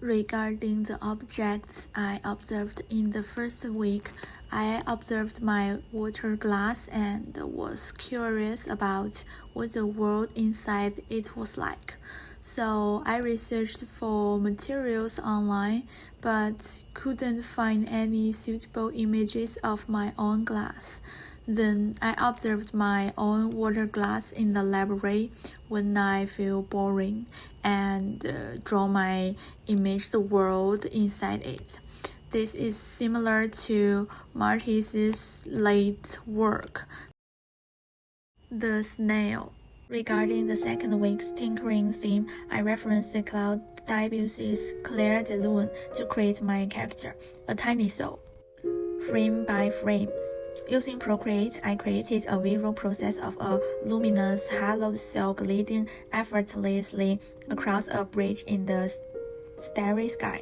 Regarding the objects I observed in the first week, I observed my water glass and was curious about what the world inside it was like. So I researched for materials online, but couldn't find any suitable images of my own glass. Then I observed my own water glass in the library when I feel boring and draw my imaged world inside it. This is similar to Martis's late work, The Snail. Regarding the second week's tinkering theme, I referenced Claude Debussy's Clair de Lune to create my character, a tiny soul, frame by frame. Using Procreate, I created a visual process of a luminous, hallowed soul gliding effortlessly across a bridge in the starry sky,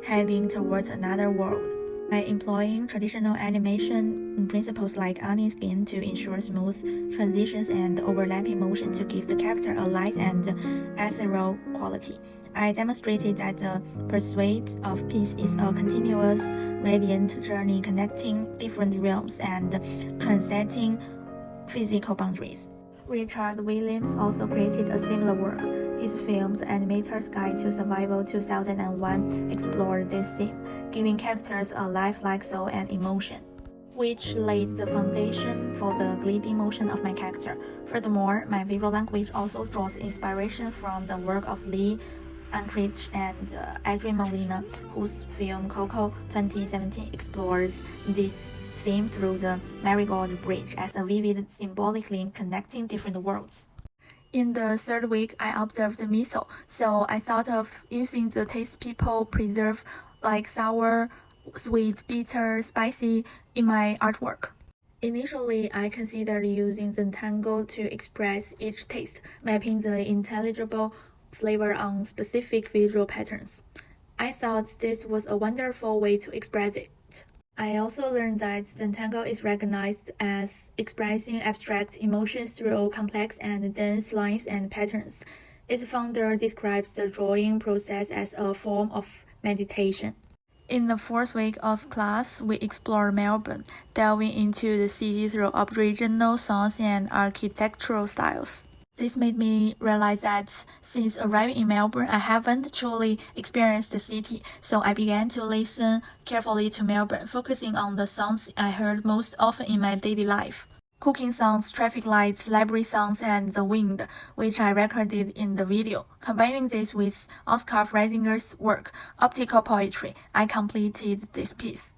heading towards another world. By employing traditional animation principles like onion skin to ensure smooth transitions and overlapping motion to give the character a light and ethereal quality, I demonstrated that the pursuit of peace is a continuous, radiant journey connecting different realms and transcending physical boundaries. Richard Williams also created a similar work. His film The Animator's Guide to Survival 2001 explored this theme, giving characters a lifelike soul and emotion, which laid the foundation for the gliding motion of my character. Furthermore, my visual language also draws inspiration from the work of Lee Anchorage and Adrian Molina, whose film Coco 2017 explores this theme through the Marigold Bridge as a vivid symbolically connecting different worlds. In the third week, I observed miso, so I thought of using the taste people preserve like sour, sweet, bitter, spicy in my artwork. Initially, I considered using the tango to express each taste, mapping the intelligible flavor on specific visual patterns. I thought this was a wonderful way to express it. I also learned that Zentango is recognized as expressing abstract emotions through complex and dense lines and patterns. Its founder describes the drawing process as a form of meditation. In the fourth week of class, we explored Melbourne, delving into the city through Aboriginal songs and architectural styles. This made me realize that since arriving in Melbourne, I haven't truly experienced the city, so I began to listen carefully to Melbourne, focusing on the sounds I heard most often in my daily life. Cooking sounds, traffic lights, library sounds, and the wind, which I recorded in the video. Combining this with Oscar Freisinger's work, Optical Poetry, I completed this piece.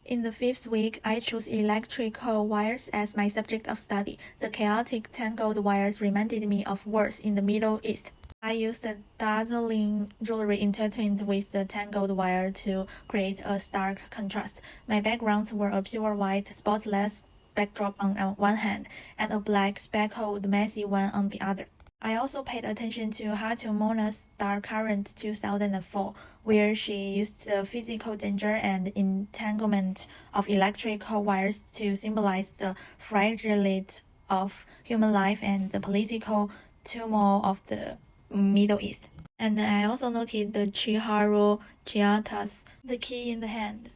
In the fifth week, I chose electrical wires as my subject of study. The chaotic tangled wires reminded me of wars in the Middle East. I used the dazzling jewelry intertwined with the tangled wire to create a stark contrast. My backgrounds were a pure white, spotless backdrop on one hand, and a black, speckled, messy one on the other. I also paid attention to Hato Mona's Dark Current 2004, where she used the physical danger and entanglement of electrical wires to symbolize the fragility of human life and the political turmoil of the Middle East. And I also noted the Chiharu Chiata's The Key in the Hand,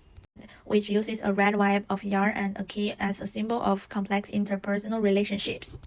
which uses a red web of yarn and a key as a symbol of complex interpersonal relationships.